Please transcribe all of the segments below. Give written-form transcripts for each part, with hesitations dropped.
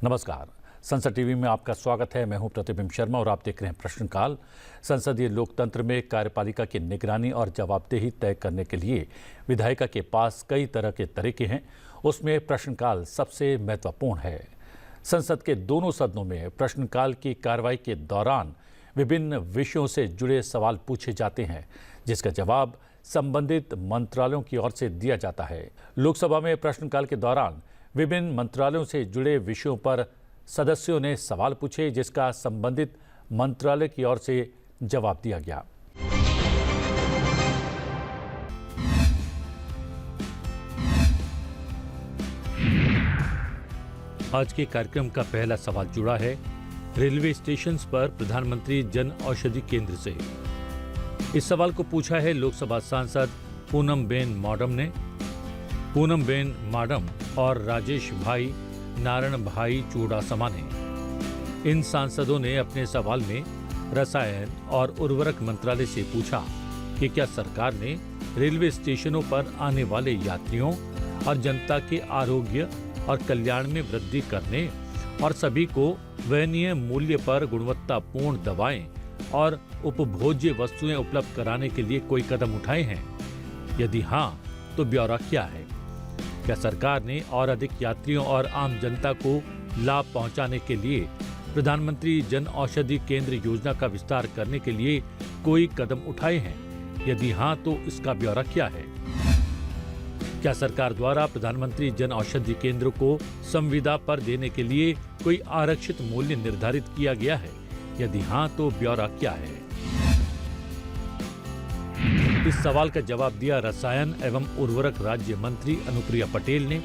नमस्कार। संसद टीवी में आपका स्वागत है। मैं हूं प्रतिबिंब शर्मा और आप देख रहे हैं प्रश्नकाल। संसदीय लोकतंत्र में कार्यपालिका की निगरानी और जवाबदेही तय करने के लिए विधायिका के पास कई तरह के तरीके हैं। उसमें प्रश्नकाल सबसे महत्वपूर्ण है। संसद के दोनों सदनों में प्रश्नकाल की कार्रवाई के दौरान विभिन्न विषयों से जुड़े सवाल पूछे जाते हैं, जिसका जवाब संबंधित मंत्रालयों की ओर से दिया जाता है। लोकसभा में प्रश्नकाल के दौरान विभिन्न मंत्रालयों से जुड़े विषयों पर सदस्यों ने सवाल पूछे, जिसका संबंधित मंत्रालय की ओर से जवाब दिया गया। आज के कार्यक्रम का पहला सवाल जुड़ा है रेलवे स्टेशन पर प्रधानमंत्री जन औषधि केंद्र से। इस सवाल को पूछा है लोकसभा सांसद पूनमबेन माडम ने। पूनमबेन माडम और राजेश भाई नारायण भाई चूड़ासमा ने। इन सांसदों ने अपने सवाल में रसायन और उर्वरक मंत्रालय से पूछा कि क्या सरकार ने रेलवे स्टेशनों पर आने वाले यात्रियों और जनता के आरोग्य और कल्याण में वृद्धि करने और सभी को वहनीय मूल्य पर गुणवत्तापूर्ण दवाएं और उपभोज्य वस्तुएं उपलब्ध कराने के लिए कोई कदम उठाए हैं? यदि हाँ, तो ब्यौरा क्या है? क्या सरकार ने और अधिक यात्रियों और आम जनता को लाभ पहुंचाने के लिए प्रधानमंत्री जन औषधि केंद्र योजना का विस्तार करने के लिए कोई कदम उठाए हैं? यदि हाँ, तो इसका ब्यौरा क्या है? क्या सरकार द्वारा प्रधानमंत्री जन औषधि केंद्र को संविदा पर देने के लिए कोई आरक्षित मूल्य निर्धारित किया गया है? यदि हाँ, तो ब्यौरा क्या है? इस सवाल का जवाब दिया रसायन एवं उर्वरक राज्य मंत्री अनुप्रिया पटेल ने।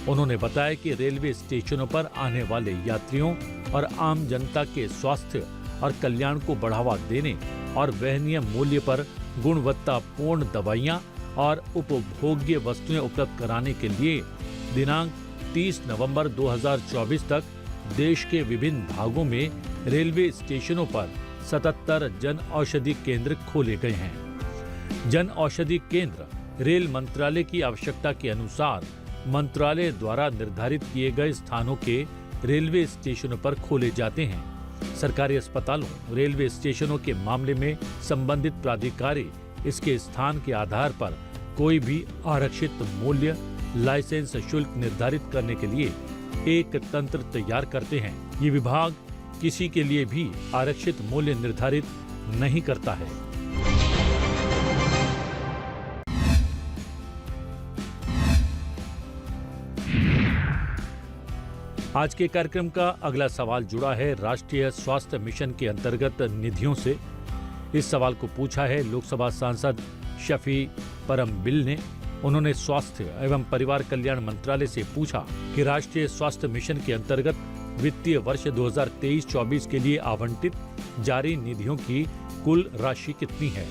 उन्होंने बताया कि रेलवे स्टेशनों पर आने वाले यात्रियों और आम जनता के स्वास्थ्य और कल्याण को बढ़ावा देने और वहनीय मूल्य पर गुणवत्तापूर्ण दवाइयां और उपभोग्य वस्तुएं उपलब्ध कराने के लिए दिनांक 30 नवंबर 2024 तक देश के विभिन्न भागों में रेलवे स्टेशनों पर 77 जन औषधि केंद्र खोले गए हैं। जन औषधि केंद्र रेल मंत्रालय की आवश्यकता के अनुसार मंत्रालय द्वारा निर्धारित किए गए स्थानों के रेलवे स्टेशनों पर खोले जाते हैं। सरकारी अस्पतालों, रेलवे स्टेशनों के मामले में संबंधित प्राधिकारी इसके स्थान के आधार पर कोई भी आरक्षित मूल्य, लाइसेंस शुल्क निर्धारित करने के लिए एक तंत्र तैयार करते हैं। ये विभाग किसी के लिए भी आरक्षित मूल्य निर्धारित नहीं करता है। आज के कार्यक्रम का अगला सवाल जुड़ा है राष्ट्रीय स्वास्थ्य मिशन के अंतर्गत निधियों से। इस सवाल को पूछा है लोकसभा सांसद शफी परमबिल ने। उन्होंने स्वास्थ्य एवं परिवार कल्याण मंत्रालय से पूछा कि राष्ट्रीय स्वास्थ्य मिशन के अंतर्गत वित्तीय वर्ष 2023-24 के लिए आवंटित जारी निधियों की कुल राशि कितनी है।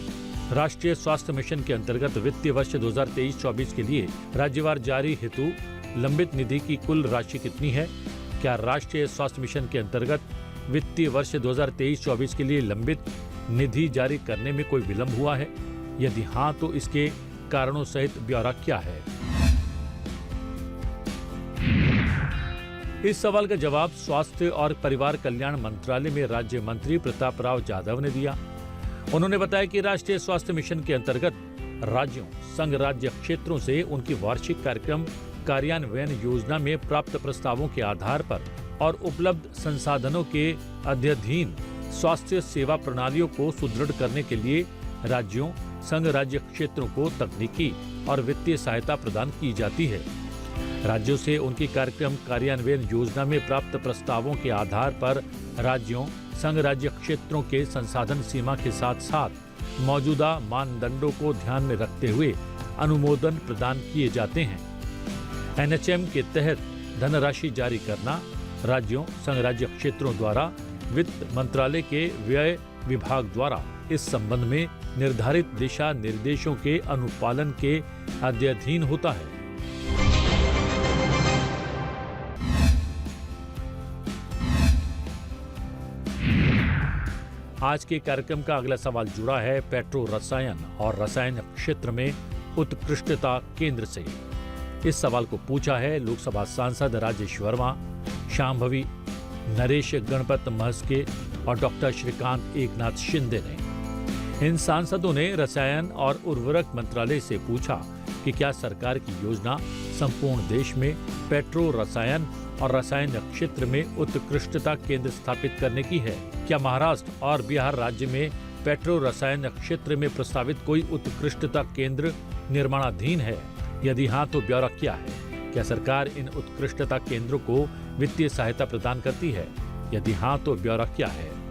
राष्ट्रीय स्वास्थ्य मिशन के अंतर्गत वित्तीय वर्ष 2023-24 के लिए राज्यवार जारी हेतु लंबित निधि की कुल राशि कितनी है? क्या राष्ट्रीय स्वास्थ्य मिशन के अंतर्गत वित्तीय वर्ष 2023-24 के लिए लंबित निधि जारी करने में कोई विलंब हुआ है? यदि हाँ, तो इसके कारणों सहित ब्यौरा क्या है? इस सवाल का जवाब स्वास्थ्य और परिवार कल्याण मंत्रालय में राज्य मंत्री प्रताप राव जाधव ने दिया। उन्होंने बताया कि राष्ट्रीय स्वास्थ्य मिशन के अंतर्गत राज्यों, संघ राज्य क्षेत्रों से उनकी वार्षिक कार्यक्रम कार्यान्वयन योजना में प्राप्त प्रस्तावों के आधार पर और उपलब्ध संसाधनों के अध्ययन स्वास्थ्य सेवा प्रणालियों को सुदृढ़ करने के लिए राज्यों, संघ राज्य क्षेत्रों को तकनीकी और वित्तीय सहायता प्रदान की जाती है। राज्यों से उनकी कार्यक्रम कार्यान्वयन योजना में प्राप्त प्रस्तावों के आधार पर राज्यों, संघ राज्य क्षेत्रों के संसाधन सीमा के साथ साथ मौजूदा मानदंडों को ध्यान में रखते हुए अनुमोदन प्रदान किए जाते हैं। एनएचएम के तहत धनराशि जारी करना राज्यों, संघ राज्य क्षेत्रों द्वारा वित्त मंत्रालय के व्यय विभाग द्वारा इस संबंध में निर्धारित दिशा निर्देशों के अनुपालन के अध्ययन होता है। आज के कार्यक्रम का अगला सवाल जुड़ा है पेट्रो रसायन और रसायन क्षेत्र में उत्कृष्टता केंद्र से। इस सवाल को पूछा है लोकसभा सांसद राजेश वर्मा। शांभवी, नरेश गणपत महस्के और डॉक्टर श्रीकांत एकनाथ शिंदे ने। इन सांसदों ने रसायन और उर्वरक मंत्रालय से पूछा कि क्या सरकार की योजना संपूर्ण देश में पेट्रो रसायन और रसायन क्षेत्र में उत्कृष्टता केंद्र स्थापित करने की है। क्या महाराष्ट्र और बिहार राज्य में पेट्रो रसायन क्षेत्र में प्रस्तावित कोई उत्कृष्टता केंद्र निर्माणाधीन है? यदि हाँ, तो ब्यौरा क्या है? क्या सरकार इन उत्कृष्टता केंद्रों को वित्तीय सहायता प्रदान करती है? यदि हाँ, तो ब्यौरा क्या है?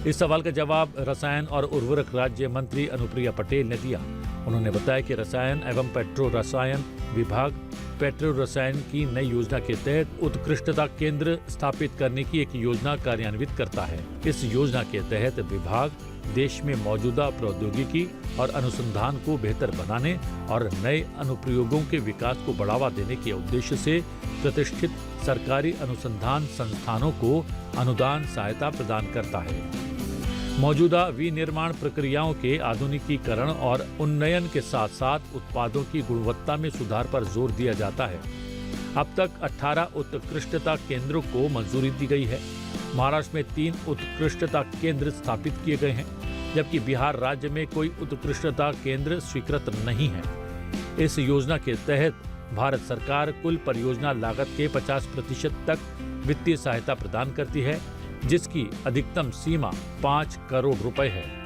इस सवाल का जवाब रसायन और उर्वरक राज्य मंत्री अनुप्रिया पटेल ने दिया। उन्होंने बताया कि रसायन एवं पेट्रो रसायन विभाग पेट्रो रसायन की नई योजना के तहत उत्कृष्टता केंद्र स्थापित करने की एक योजना कार्यान्वित करता है। इस योजना के तहत विभाग देश में मौजूदा प्रौद्योगिकी और अनुसंधान को बेहतर बनाने और नए अनुप्रयोगों के विकास को बढ़ावा देने के उद्देश्य से प्रतिष्ठित सरकारी अनुसंधान संस्थानों को अनुदान सहायता प्रदान करता है। मौजूदा विनिर्माण प्रक्रियाओं के आधुनिकीकरण और उन्नयन के साथ साथ उत्पादों की गुणवत्ता में सुधार पर जोर दिया जाता है। अब तक 18 उत्कृष्टता केंद्रों को मंजूरी दी गई है। महाराष्ट्र में 3 उत्कृष्टता केंद्र स्थापित किए गए हैं, जबकि बिहार राज्य में कोई उत्कृष्टता केंद्र स्वीकृत नहीं है। इस योजना के तहत भारत सरकार कुल परियोजना लागत के 50% तक वित्तीय सहायता प्रदान करती है, जिसकी अधिकतम सीमा 5 करोड़ रुपए है।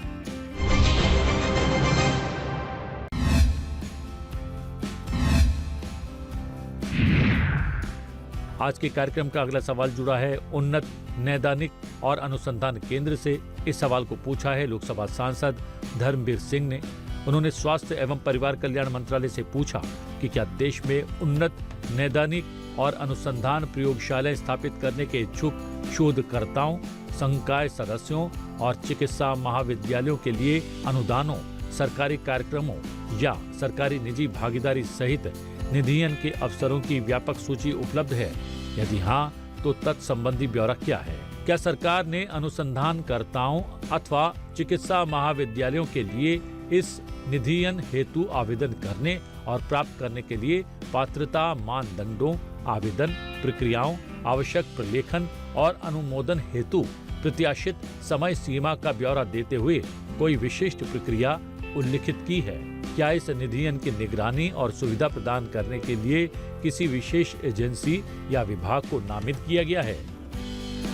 आज के कार्यक्रम का अगला सवाल जुड़ा है उन्नत नैदानिक और अनुसंधान केंद्र से। इस सवाल को पूछा है लोकसभा सांसद धर्मवीर सिंह ने। उन्होंने स्वास्थ्य एवं परिवार कल्याण मंत्रालय से पूछा कि क्या देश में उन्नत नैदानिक और अनुसंधान प्रयोगशालाएं स्थापित करने के इच्छुक शोधकर्ताओं, संकाय सदस्यों और चिकित्सा महाविद्यालयों के लिए अनुदानों, सरकारी कार्यक्रमों या सरकारी निजी भागीदारी सहित निधियन के अवसरों की व्यापक सूची उपलब्ध है? यदि हाँ, तो तत्संबंधी ब्यौरा क्या है? क्या सरकार ने अनुसंधानकर्ताओं अथवा चिकित्सा महाविद्यालयों के लिए इस निधियन हेतु आवेदन करने और प्राप्त करने के लिए पात्रता मानदंडों, आवेदन प्रक्रियाओं, आवश्यक प्रलेखन और अनुमोदन हेतु प्रत्याशित समय सीमा का ब्यौरा देते हुए कोई विशिष्ट प्रक्रिया उल्लिखित की है? क्या इस निधियन की निगरानी और सुविधा प्रदान करने के लिए किसी विशेष एजेंसी या विभाग को नामित किया गया है?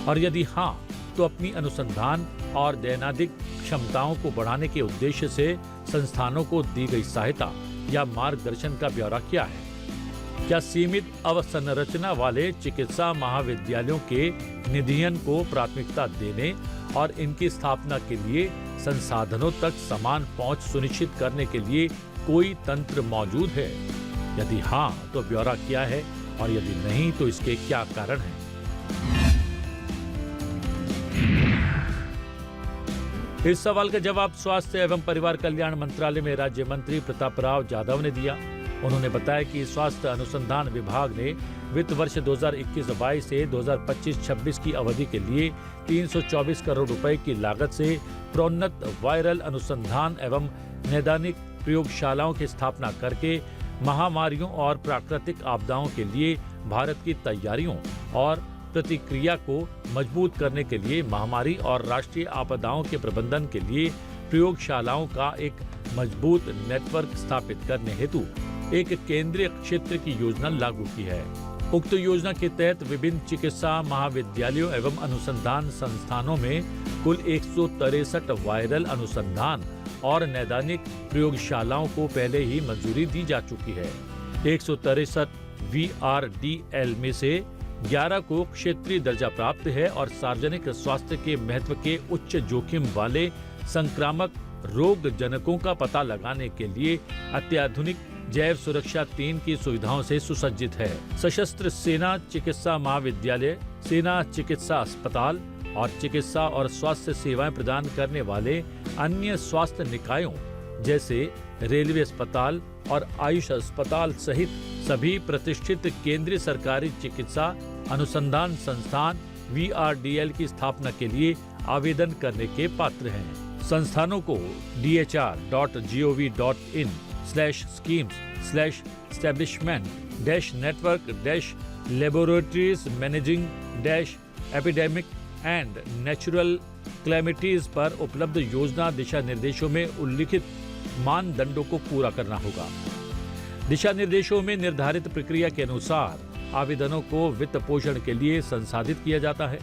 और यदि हाँ, तो अपनी अनुसंधान और दैनादिक क्षमताओं को बढ़ाने के उद्देश्य से संस्थानों को दी गई सहायता या मार्गदर्शन का ब्यौरा क्या है? क्या सीमित अवसंरचना वाले चिकित्सा महाविद्यालयों के निधियन को प्राथमिकता देने और इनकी स्थापना के लिए संसाधनों तक समान पहुंच सुनिश्चित करने के लिए कोई तंत्र मौजूद है? यदि हाँ, तो ब्यौरा क्या है और यदि नहीं, तो इसके क्या कारण हैं? इस सवाल का जवाब स्वास्थ्य एवं परिवार कल्याण मंत्रालय में राज्य मंत्री प्रतापराव जाधव ने दिया। उन्होंने बताया कि स्वास्थ्य अनुसंधान विभाग ने वित्त वर्ष 2021-22 से 2025-26 की अवधि के लिए 324 करोड़ रुपए की लागत से प्रोन्नत वायरल अनुसंधान एवं नैदानिक प्रयोगशालाओं की स्थापना करके महामारियों और प्राकृतिक आपदाओं के लिए भारत की तैयारियों और प्रतिक्रिया को मजबूत करने के लिए महामारी और राष्ट्रीय आपदाओं के प्रबंधन के लिए प्रयोगशालाओं का एक मजबूत नेटवर्क स्थापित करने हेतु एक केंद्रीय क्षेत्र की योजना लागू की है। उक्त योजना के तहत विभिन्न चिकित्सा महाविद्यालयों एवं अनुसंधान संस्थानों में कुल 163 वायरल अनुसंधान और नैदानिक प्रयोगशालाओं को पहले ही मंजूरी दी जा चुकी है। 163 VRDL में से 11 को क्षेत्रीय दर्जा प्राप्त है और सार्वजनिक स्वास्थ्य के महत्व के उच्च जोखिम वाले संक्रामक रोग जनकों का पता लगाने के लिए अत्याधुनिक जैव सुरक्षा 3 की सुविधाओं से सुसज्जित है। सशस्त्र सेना चिकित्सा महाविद्यालय, सेना चिकित्सा अस्पताल और चिकित्सा और स्वास्थ्य सेवाएं प्रदान करने वाले अन्य स्वास्थ्य निकायों जैसे रेलवे अस्पताल और आयुष अस्पताल सहित सभी प्रतिष्ठित केंद्रीय सरकारी चिकित्सा अनुसंधान संस्थान VRDL की स्थापना के लिए आवेदन करने के पात्र हैं। संस्थानों को dhr.gov.in schemes/establishment-network-laboratories managing-epidemic and natural calamities पर उपलब्ध योजना दिशा निर्देशों में उल्लिखित मानदंडों को पूरा करना होगा। दिशा निर्देशों में निर्धारित प्रक्रिया के अनुसार आवेदनों को वित्त पोषण के लिए संसाधित किया जाता है।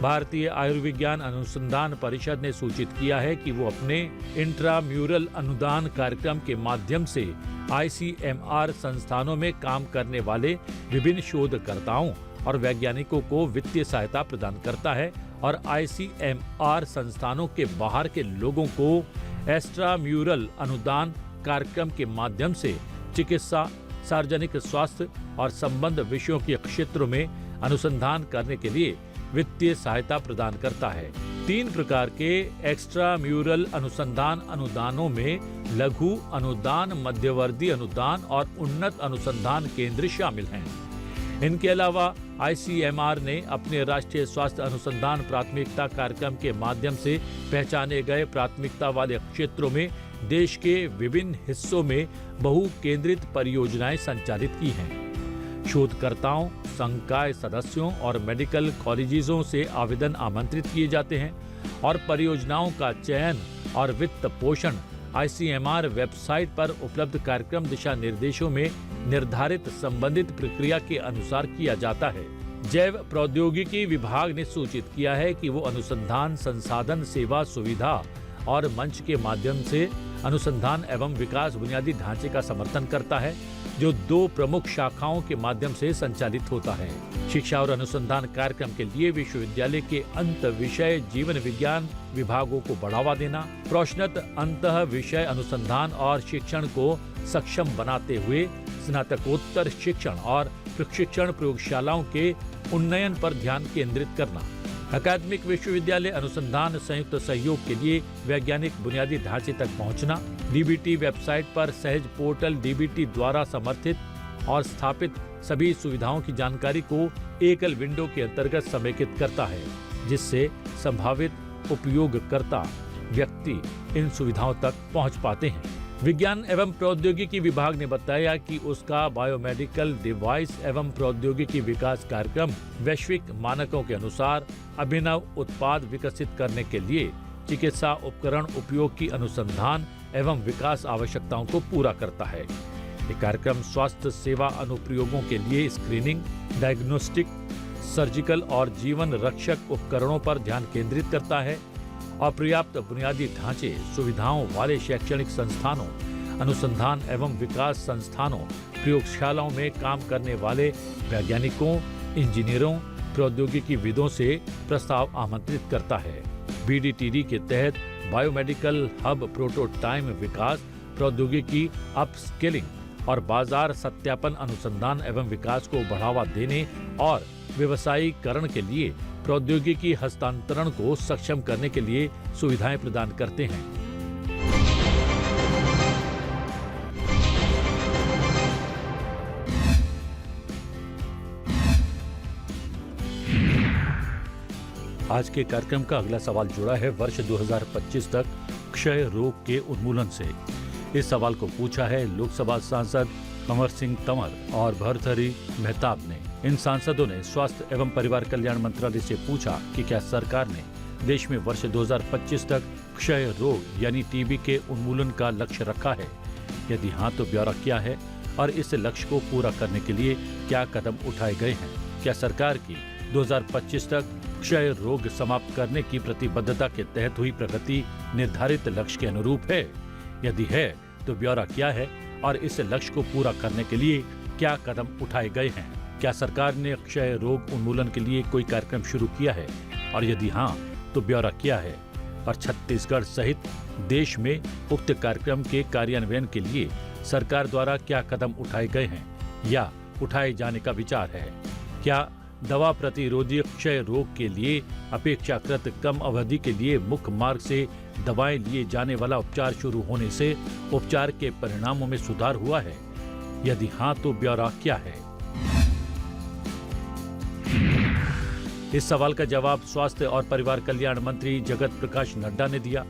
भारतीय आयुर्विज्ञान अनुसंधान परिषद ने सूचित किया है कि वो अपने इंट्राम्यूरल अनुदान कार्यक्रम के माध्यम से ICMR संस्थानों में काम करने वाले विभिन्न शोधकर्ताओं और वैज्ञानिकों को वित्तीय सहायता प्रदान करता है और ICMR संस्थानों के बाहर के लोगों को एक्स्ट्राम्यूरल अनुदान कार्यक्रम के माध्यम से चिकित्सा, सार्वजनिक स्वास्थ्य और संबंध विषयों के क्षेत्रों में अनुसंधान करने के लिए वित्तीय सहायता प्रदान करता है। 3 प्रकार के एक्स्ट्राम्यूरल अनुसंधान अनुदानों में लघु अनुदान, मध्यवर्ती अनुदान और उन्नत अनुसंधान केंद्र शामिल हैं। इनके अलावा ICMR ने अपने राष्ट्रीय स्वास्थ्य अनुसंधान प्राथमिकता कार्यक्रम के माध्यम से पहचाने गए प्राथमिकता वाले क्षेत्रों में देश के विभिन्न हिस्सों में बहु केंद्रित परियोजनाएं संचालित की हैं। शोधकर्ताओं, संकाय सदस्यों और मेडिकल कॉलेजों से आवेदन आमंत्रित किए जाते हैं और परियोजनाओं का चयन और वित्त पोषण ICMR वेबसाइट पर उपलब्ध कार्यक्रम दिशा निर्देशों में निर्धारित संबंधित प्रक्रिया के अनुसार किया जाता है। जैव प्रौद्योगिकी विभाग ने सूचित किया है कि वो अनुसंधान, संसाधन, सेवा, सुविधा और मंच के माध्यम से अनुसंधान एवं विकास बुनियादी ढांचे का समर्थन करता है, जो 2 प्रमुख शाखाओं के माध्यम से संचालित होता है। शिक्षा और अनुसंधान कार्यक्रम के लिए विश्वविद्यालय के अंत विषय जीवन विज्ञान विभागों को बढ़ावा देना, प्रोन्नत अंत विषय अनुसंधान और शिक्षण को सक्षम बनाते हुए स्नातकोत्तर शिक्षण और प्रशिक्षण प्रयोगशालाओं के उन्नयन पर ध्यान केंद्रित करना, अकादमिक विश्वविद्यालय अनुसंधान संयुक्त सहयोग के लिए वैज्ञानिक बुनियादी ढांचे तक पहुंचना, DBT वेबसाइट पर सहज पोर्टल DBT द्वारा समर्थित और स्थापित सभी सुविधाओं की जानकारी को एकल विंडो के अंतर्गत समेकित करता है, जिससे संभावित उपयोगकर्ता व्यक्ति इन सुविधाओं तक पहुंच पाते हैं। विज्ञान एवं प्रौद्योगिकी विभाग ने बताया कि उसका बायोमेडिकल डिवाइस एवं प्रौद्योगिकी विकास कार्यक्रम वैश्विक मानकों के अनुसार अभिनव उत्पाद विकसित करने के लिए चिकित्सा उपकरण उपयोग की अनुसंधान एवं विकास आवश्यकताओं को पूरा करता है। ये कार्यक्रम स्वास्थ्य सेवा अनुप्रयोगों के लिए स्क्रीनिंग, डायग्नोस्टिक, सर्जिकल और जीवन रक्षक उपकरणों पर ध्यान केंद्रित करता है। अपर्याप्त बुनियादी ढांचे सुविधाओं वाले शैक्षणिक संस्थानों, अनुसंधान एवं विकास संस्थानों, प्रयोगशालाओं में काम करने वाले वैज्ञानिकों, इंजीनियरों, प्रौद्योगिकीविदों से प्रस्ताव आमंत्रित करता है। BDTD के तहत बायोमेडिकल हब प्रोटोटाइप विकास, प्रौद्योगिकी अपस्केलिंग और बाजार सत्यापन अनुसंधान एवं विकास को बढ़ावा देने और व्यवसायीकरण के लिए प्रौद्योगिकी हस्तांतरण को सक्षम करने के लिए सुविधाएं प्रदान करते हैं। आज के कार्यक्रम का अगला सवाल जुड़ा है वर्ष 2025 तक क्षय रोग के उन्मूलन से। इस सवाल को पूछा है लोकसभा सांसद कंवर सिंह तंवर और भर्तृहरि मेहताब ने। इन सांसदों ने स्वास्थ्य एवं परिवार कल्याण मंत्रालय से पूछा कि क्या सरकार ने देश में वर्ष 2025 तक क्षय रोग यानी TB के उन्मूलन का लक्ष्य रखा है। यदि हाँ तो ब्यौरा क्या है और इस लक्ष्य को पूरा करने के लिए क्या कदम उठाए गए हैं। क्या सरकार की 2025 तक क्षय रोग समाप्त करने की प्रतिबद्धता के तहत हुई प्रगति निर्धारित लक्ष्य के अनुरूप है। यदि है तो ब्यौरा क्या है और इस लक्ष्य को पूरा करने के लिए क्या कदम उठाए गए हैं। क्या सरकार ने क्षय रोग उन्मूलन के लिए कोई कार्यक्रम शुरू किया है और यदि हाँ तो ब्यौरा क्या है और छत्तीसगढ़ सहित देश में उक्त कार्यक्रम के कार्यान्वयन के लिए सरकार द्वारा क्या कदम उठाए गए हैं या उठाए जाने का विचार है। क्या दवा प्रतिरोधी क्षय रोग के लिए अपेक्षाकृत कम अवधि के लिए मुख्य मार्ग से दवाएं लिए जाने वाला उपचार शुरू होने से उपचार के परिणामों में सुधार हुआ है। यदि हाँ तो ब्यौरा क्या है। इस सवाल का जवाब स्वास्थ्य और परिवार कल्याण मंत्री जगत प्रकाश नड्डा ने दिया।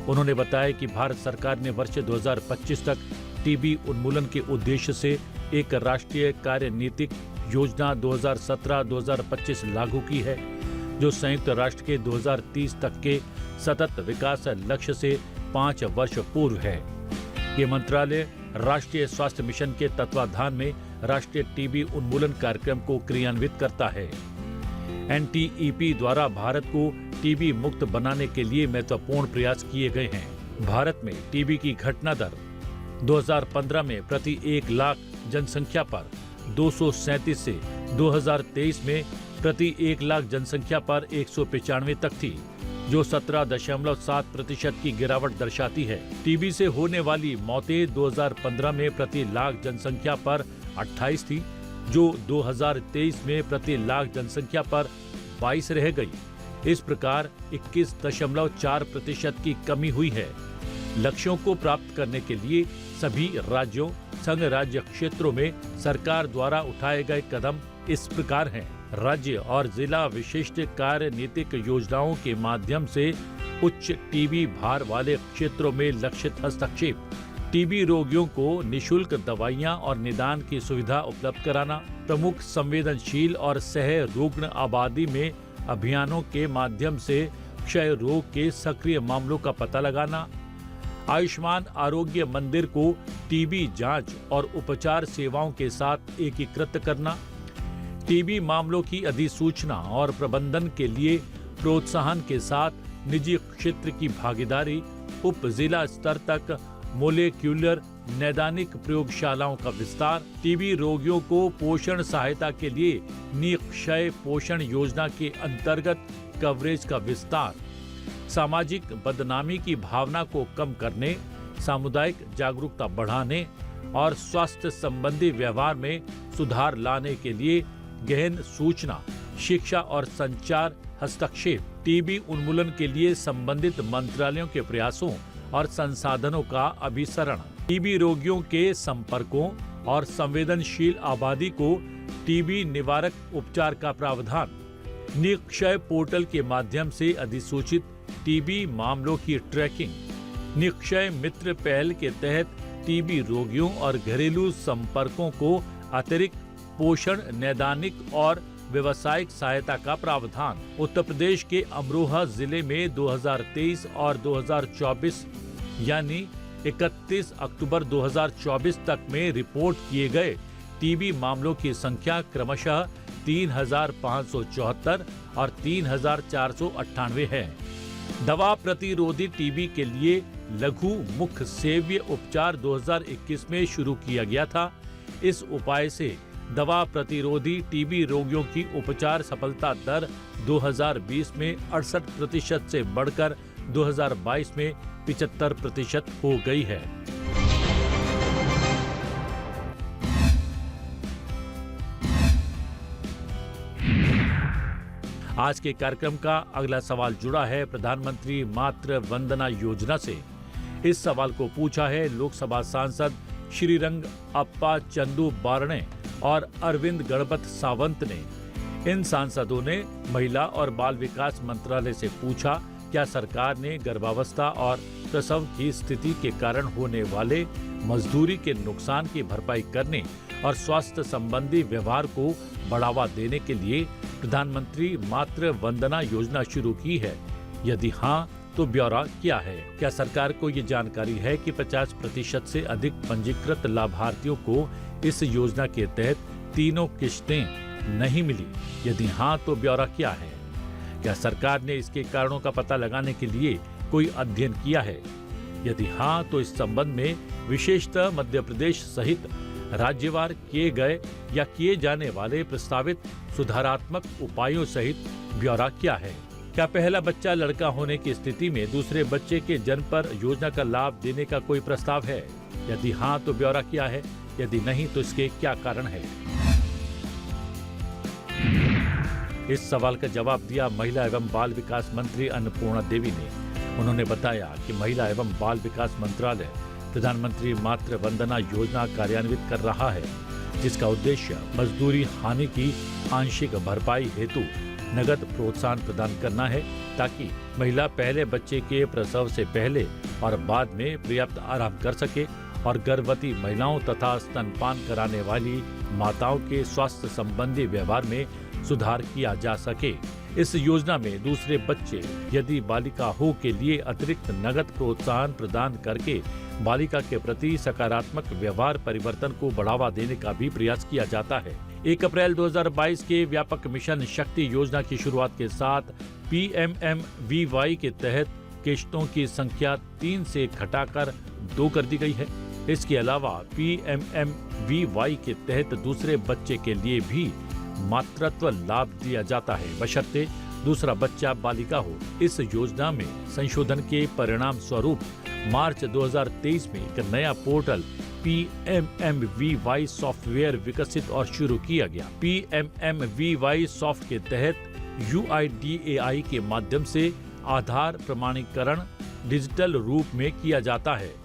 उन्होंने बताया कि भारत सरकार ने वर्ष 2025 तक टीबी उन्मूलन के उद्देश्य से एक राष्ट्रीय कार्यनीतिक योजना 2017-2025 लागू की है, जो संयुक्त राष्ट्र के 2030 तक के सतत विकास लक्ष्य से 5 वर्ष पूर्व है। ये मंत्रालय राष्ट्रीय स्वास्थ्य मिशन के तत्वाधान में राष्ट्रीय टीबी उन्मूलन कार्यक्रम को क्रियान्वित करता है। NTEP द्वारा भारत को टीबी मुक्त बनाने के लिए महत्वपूर्ण प्रयास किए गए हैं। भारत में टीबी की घटना दर 2015 में प्रति 1 लाख जनसंख्या पर 237 से 2023 में प्रति 1 लाख जनसंख्या पर 195 तक थी, जो 17.7% की गिरावट दर्शाती है। टीबी से होने वाली मौतें 2015 में प्रति लाख जनसंख्या पर 28 थी, जो 2023 में प्रति लाख जनसंख्या पर 22 रह गई। इस प्रकार 21.4% की कमी हुई है। लक्ष्यों को प्राप्त करने के लिए सभी राज्यों, संघ राज्य क्षेत्रों में सरकार द्वारा उठाए गए कदम इस प्रकार हैं। राज्य और जिला विशिष्ट कार्यनीतिक योजनाओं के माध्यम से उच्च टीबी भार वाले क्षेत्रों में लक्षित हस्तक्षेप, टीबी रोगियों को निशुल्क दवाइयां और निदान की सुविधा उपलब्ध कराना, प्रमुख संवेदनशील और सह रुग्ण आबादी में अभियानों के माध्यम से क्षय रोग के सक्रिय मामलों का पता लगाना, आयुष्मान आरोग्य मंदिर को टीबी जांच और उपचार सेवाओं के साथ एकीकृत करना, टीबी मामलों की अधिसूचना और प्रबंधन के लिए प्रोत्साहन के साथ निजी क्षेत्र की भागीदारी, उप जिला स्तर तक मोलेक्यूलर नैदानिक प्रयोगशालाओं का विस्तार, टीबी रोगियों को पोषण सहायता के लिए निक्षय पोषण योजना के अंतर्गत कवरेज का विस्तार, सामाजिक बदनामी की भावना को कम करने, सामुदायिक जागरूकता बढ़ाने और स्वास्थ्य संबंधी व्यवहार में सुधार लाने के लिए गहन सूचना, शिक्षा और संचार हस्तक्षेप, टीबी उन्मूलन के लिए संबंधित मंत्रालयों के प्रयासों और संसाधनों का अभिसरण, टीबी रोगियों के संपर्कों और संवेदनशील आबादी को टीबी निवारक उपचार का प्रावधान, निक्षय पोर्टल के माध्यम से अधिसूचित टीबी मामलों की ट्रैकिंग, निक्षय मित्र पहल के तहत टीबी रोगियों और घरेलू संपर्कों को अतिरिक्त पोषण, नैदानिक और व्यवसायिक सहायता का प्रावधान। उत्तर प्रदेश के अमरोहा जिले में 2023 और 2024 यानी 31 अक्टूबर 2024 तक में रिपोर्ट किए गए टीबी मामलों की संख्या क्रमशः 3,574 और 3,498 है। दवा प्रतिरोधी टीबी के लिए लघु मुख्य सेव्य उपचार 2021 में शुरू किया गया था। इस उपाय से दवा प्रतिरोधी टीबी रोगियों की उपचार सफलता दर 2020 में 68% से बढ़कर 2022 में 75% हो गई है। आज के कार्यक्रम का अगला सवाल जुड़ा है प्रधानमंत्री मातृ वंदना योजना से। इस सवाल को पूछा है लोकसभा सांसद श्रीरंग अप्पा चंदू बारणे और अरविंद गणपत सावंत ने। इन सांसदों ने महिला और बाल विकास मंत्रालय से पूछा, क्या सरकार ने गर्भावस्था और प्रसव की स्थिति के कारण होने वाले मजदूरी के नुकसान की भरपाई करने और स्वास्थ्य संबंधी व्यवहार को बढ़ावा देने के लिए प्रधानमंत्री मातृ वंदना योजना शुरू की है? यदि हाँ, तो ब्यौरा क्या है? क्या सरकार को ये जानकारी है कि 50% से अधिक पंजीकृत लाभार्थियों को इस योजना के तहत तीनों किश्तें नहीं मिली? यदि हाँ, तो ब्यौरा क्या है? क्या सरकार ने इसके कारणों का पता लगाने के लिए कोई अध्ययन किया है? यदि हाँ, तो इस संबंध में विशेषतः मध्य प्रदेश सहित राज्यवार किए गए या किए जाने वाले प्रस्तावित सुधारात्मक उपायों सहित ब्यौरा क्या है? क्या पहला बच्चा लड़का होने की स्थिति में दूसरे बच्चे के जन्म पर योजना का लाभ देने का कोई प्रस्ताव है? यदि हाँ, तो ब्यौरा क्या है? यदि नहीं, तो इसके क्या कारण है? इस सवाल का जवाब दिया महिला एवं बाल विकास मंत्री अन्नपूर्णा देवी ने। उन्होंने बताया कि महिला एवं बाल विकास मंत्रालय प्रधानमंत्री मातृ वंदना योजना कार्यान्वित कर रहा है, जिसका उद्देश्य मजदूरी हानि की आंशिक भरपाई हेतु नगद प्रोत्साहन प्रदान करना है, ताकि महिला पहले बच्चे के प्रसव से पहले और बाद में पर्याप्त आराम कर सके और गर्भवती महिलाओं तथा स्तनपान कराने वाली माताओं के स्वास्थ्य संबंधी व्यवहार में सुधार किया जा सके। इस योजना में दूसरे बच्चे यदि बालिका हो के लिए अतिरिक्त नगद प्रोत्साहन प्रदान करके बालिका के प्रति सकारात्मक व्यवहार परिवर्तन को बढ़ावा देने का भी प्रयास किया जाता है। 1 अप्रैल 2022 के व्यापक मिशन शक्ति योजना की शुरुआत के साथ PMMVY के तहत किश्तों की संख्या 3 से घटाकर 2 कर दी गई है। इसके अलावा PMMVY के तहत दूसरे बच्चे के लिए भी मातृत्व लाभ दिया जाता है, बशर्ते दूसरा बच्चा बालिका हो। इस योजना में संशोधन के परिणाम स्वरूप मार्च 2023 में एक नया पोर्टल PMMVY सॉफ्टवेयर विकसित और शुरू किया गया। PMMVY सॉफ्ट के तहत UIDAI के माध्यम से आधार प्रमाणीकरण डिजिटल रूप में किया जाता है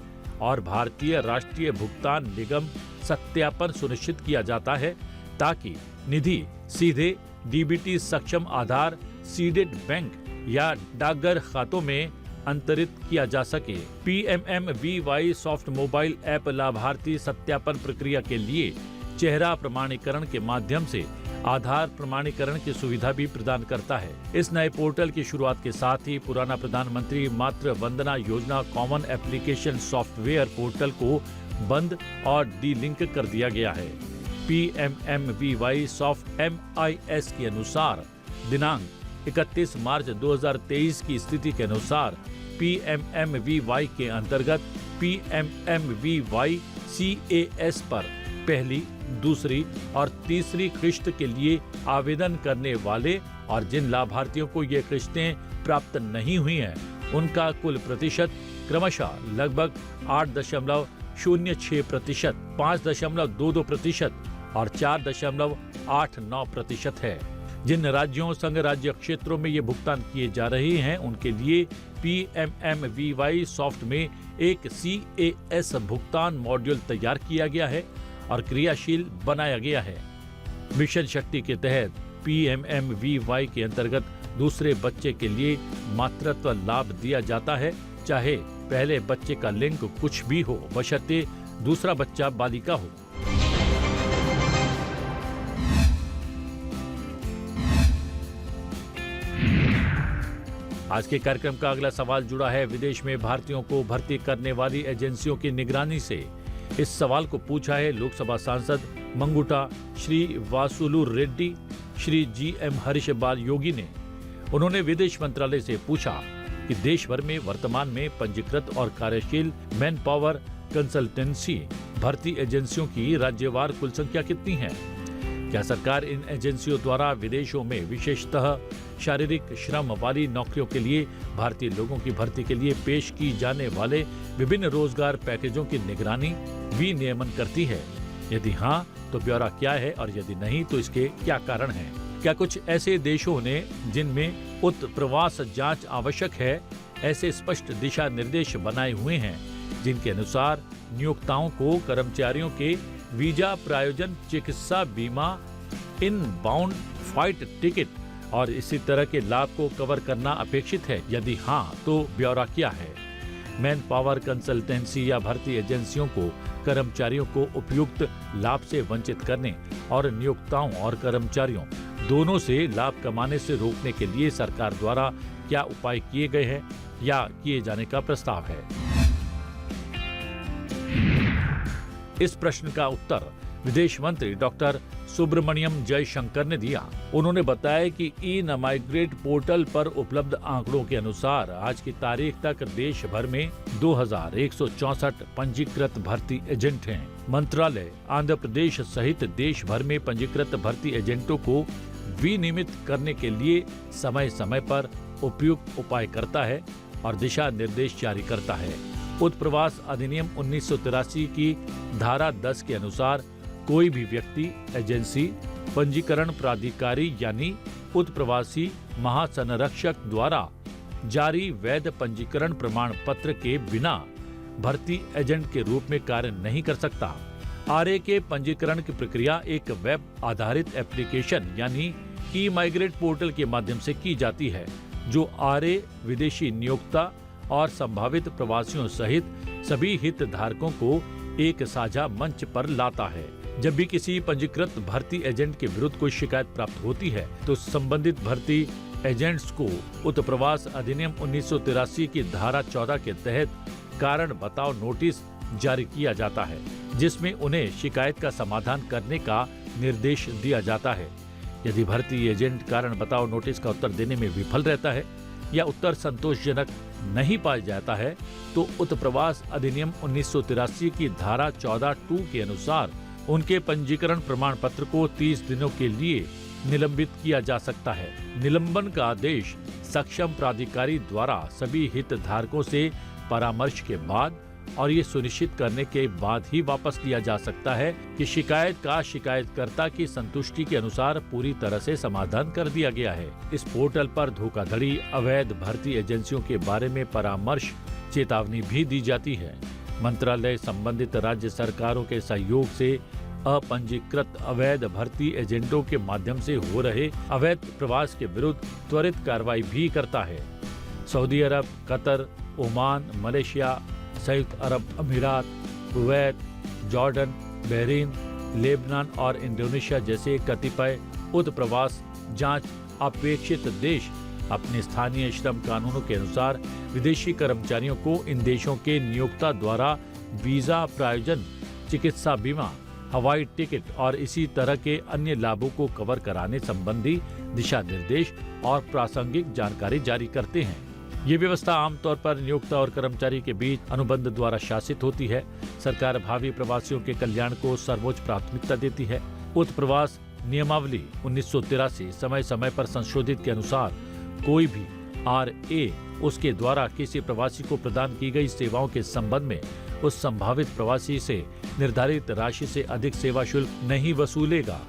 और भारतीय राष्ट्रीय भुगतान निगम सत्यापन सुनिश्चित किया जाता है ताकि निधि सीधे DBT सक्षम आधार सीडेड बैंक या डाकघर खातों में अंतरित किया जा सके। PMMVY सॉफ्ट मोबाइल ऐप लाभार्थी सत्यापन प्रक्रिया के लिए चेहरा प्रमाणीकरण के माध्यम से आधार प्रमाणीकरण की सुविधा भी प्रदान करता है। इस नए पोर्टल की शुरुआत के साथ ही पुराना प्रधानमंत्री मातृ Vandana Yojana common application software portal को बंद और डीलिंक कर दिया गया है। PMMVY सॉफ्ट MIS के अनुसार दिनांक 31 मार्च 2023 की स्थिति के अनुसार PMMVY के अंतर्गत PMMVY CAS पर पहली, दूसरी और तीसरी किश्त के लिए आवेदन करने वाले और जिन लाभार्थियों को ये किश्तें प्राप्त नहीं हुई हैं, उनका कुल प्रतिशत क्रमशः लगभग 8.06%, 5.22% और 4.89% है। जिन राज्यों संघ राज्य क्षेत्रों में ये भुगतान किए जा रहे हैं, उनके लिए PMMVY सॉफ्ट में एक CAS भुगतान मॉड्यूल तैयार किया गया है और क्रियाशील बनाया गया है। मिशन शक्ति के तहत PMMVY के अंतर्गत दूसरे बच्चे के लिए मातृत्व लाभ दिया जाता है, चाहे पहले बच्चे का लिंग कुछ भी हो, बशर्ते दूसरा बच्चा बालिका हो। आज के कार्यक्रम का अगला सवाल जुड़ा है विदेश में भारतीयों को भर्ती करने वाली एजेंसियों की निगरानी से। इस सवाल को पूछा है लोकसभा सांसद मंगुटा श्री वासुलु रेड्डी, श्री GM हरीश बाल योगी ने। उन्होंने विदेश मंत्रालय से पूछा कि देश भर में वर्तमान में पंजीकृत और कार्यशील मैन पावर कंसल्टेंसी भर्ती एजेंसियों की राज्यवार कुल संख्या कितनी है? क्या सरकार इन एजेंसियों द्वारा विदेशों में विशेषतः शारीरिक श्रम वाली नौकरियों के लिए भारतीय लोगों की भर्ती के लिए पेश की जाने वाले विभिन्न रोजगार पैकेजों की निगरानी विनियमन करती है? यदि हाँ, तो ब्यौरा क्या है और यदि नहीं तो इसके क्या कारण हैं? क्या कुछ ऐसे देशों ने जिनमें उत्प्रवास जांच आवश्यक है ऐसे स्पष्ट दिशा निर्देश बनाए हुए हैं जिनके अनुसार नियोक्ताओं को कर्मचारियों के वीजा प्रायोजन, चिकित्सा बीमा, इन बाउंड फ्लाइट टिकट और इसी तरह के लाभ को कवर करना अपेक्षित है? यदि हाँ, तो ब्यौरा क्या है? मैन पावर कंसल्टेंसी या भर्ती एजेंसियों को कर्मचारियों को उपयुक्त लाभ से वंचित करने और नियोक्ताओं और कर्मचारियों दोनों से लाभ कमाने से रोकने के लिए सरकार द्वारा क्या उपाय किए गए हैं या किए जाने का प्रस्ताव है? इस प्रश्न का उत्तर विदेश मंत्री डॉक्टर सुब्रमण्यम जयशंकर ने दिया। उन्होंने बताया कि ई-माइग्रेट पोर्टल पर उपलब्ध आंकड़ों के अनुसार आज की तारीख तक देश भर में 2164 पंजीकृत भर्ती एजेंट हैं। मंत्रालय आंध्र प्रदेश सहित देश भर में पंजीकृत भर्ती एजेंटों को विनियमित करने के लिए समय समय पर उपयुक्त उपाय करता है और दिशा निर्देश जारी करता है। उत्प्रवास अधिनियम 1983 की धारा 10 के अनुसार कोई भी व्यक्ति, एजेंसी, पंजीकरण प्राधिकारी यानी उत्प्रवासी महासंरक्षक द्वारा जारी वैध पंजीकरण प्रमाण पत्र के बिना भर्ती एजेंट के रूप में कार्य नहीं कर सकता। आरए के पंजीकरण की प्रक्रिया एक वेब आधारित एप्लीकेशन यानी ई-माइग्रेट पोर्टल के माध्यम से की जाती है, जो आरए विदेशी नियोक्ता और संभावित प्रवासियों सहित सभी हितधारकों को एक साझा मंच पर लाता है। जब भी किसी पंजीकृत भर्ती एजेंट के विरुद्ध कोई शिकायत प्राप्त होती है तो संबंधित भर्ती एजेंट्स को उत्प्रवास अधिनियम 1983 की धारा 14 के तहत कारण बताओ नोटिस जारी किया जाता है, जिसमें उन्हें शिकायत का समाधान करने का निर्देश दिया जाता है। यदि भर्ती एजेंट कारण बताओ नोटिस का उत्तर देने में विफल रहता है या उत्तर संतोषजनक नहीं पाया जाता है तो उत्प्रवास अधिनियम 1983 की धारा 14(2) के अनुसार उनके पंजीकरण प्रमाण पत्र को 30 दिनों के लिए निलंबित किया जा सकता है। निलंबन का आदेश सक्षम प्राधिकारी द्वारा सभी हितधारकों से परामर्श के बाद और ये सुनिश्चित करने के बाद ही वापस लिया जा सकता है कि शिकायत का शिकायतकर्ता की संतुष्टि के अनुसार पूरी तरह से समाधान कर दिया गया है। इस पोर्टल पर धोखाधड़ी, अवैध भर्ती एजेंसियों के बारे में परामर्श, चेतावनी भी दी जाती है। मंत्रालय संबंधित राज्य सरकारों के सहयोग से अपंजीकृत अवैध भर्ती एजेंटों के माध्यम से हो रहे अवैध प्रवास के विरुद्ध त्वरित कार्रवाई भी करता है। सऊदी अरब, कतर, ओमान, मलेशिया, संयुक्त अरब अमीरात, कुवैत, जॉर्डन, बहरीन, लेबनान और इंडोनेशिया जैसे कतिपय उत्प्रवास जांच अपेक्षित देश अपने स्थानीय श्रम कानूनों के अनुसार विदेशी कर्मचारियों को इन देशों के नियोक्ता द्वारा वीजा प्रायोजन, चिकित्सा बीमा, हवाई टिकट और इसी तरह के अन्य लाभों को कवर कराने संबंधी दिशा निर्देश और प्रासंगिक जानकारी जारी करते हैं। ये व्यवस्था आमतौर पर नियोक्ता और कर्मचारी के बीच अनुबंध द्वारा शासित होती है। सरकार भावी प्रवासियों के कल्याण को सर्वोच्च प्राथमिकता देती है। उत्प्रवास नियमावली 1983 समय समय पर संशोधित के अनुसार कोई भी RA उसके द्वारा किसी प्रवासी को प्रदान की गई सेवाओं के संबंध में उस संभावित प्रवासी से निर्धारित राशि से अधिक सेवा शुल्क नहीं वसूलेगा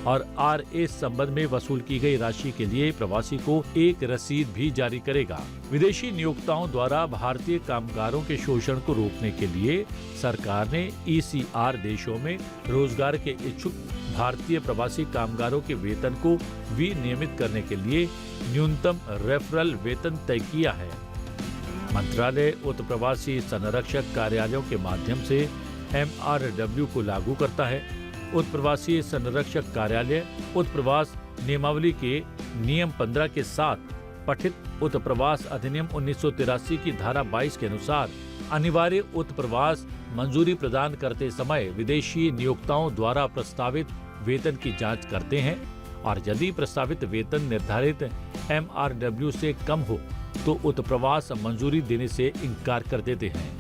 और RA संबंध में वसूल की गई राशि के लिए प्रवासी को एक रसीद भी जारी करेगा। विदेशी नियोक्ताओं द्वारा भारतीय कामगारों के शोषण को रोकने के लिए सरकार ने ECR देशों में रोजगार के इच्छुक भारतीय प्रवासी कामगारों के वेतन को विनियमित करने के लिए न्यूनतम रेफरल वेतन तय किया है। मंत्रालय उत्प्रवासी संरक्षक कार्यालयों के माध्यम से MRW को लागू करता है। उत्प्रवासी संरक्षक कार्यालय उत्प्रवास नियमावली के नियम 15 के साथ पठित उत्प्रवास अधिनियम 1983 की धारा 22 के अनुसार अनिवार्य उत्प्रवास मंजूरी प्रदान करते समय विदेशी नियोक्ताओं द्वारा प्रस्तावित वेतन की जांच करते हैं और यदि प्रस्तावित वेतन निर्धारित MRW से कम हो तो उत्प्रवास मंजूरी देने से इनकार कर देते हैं।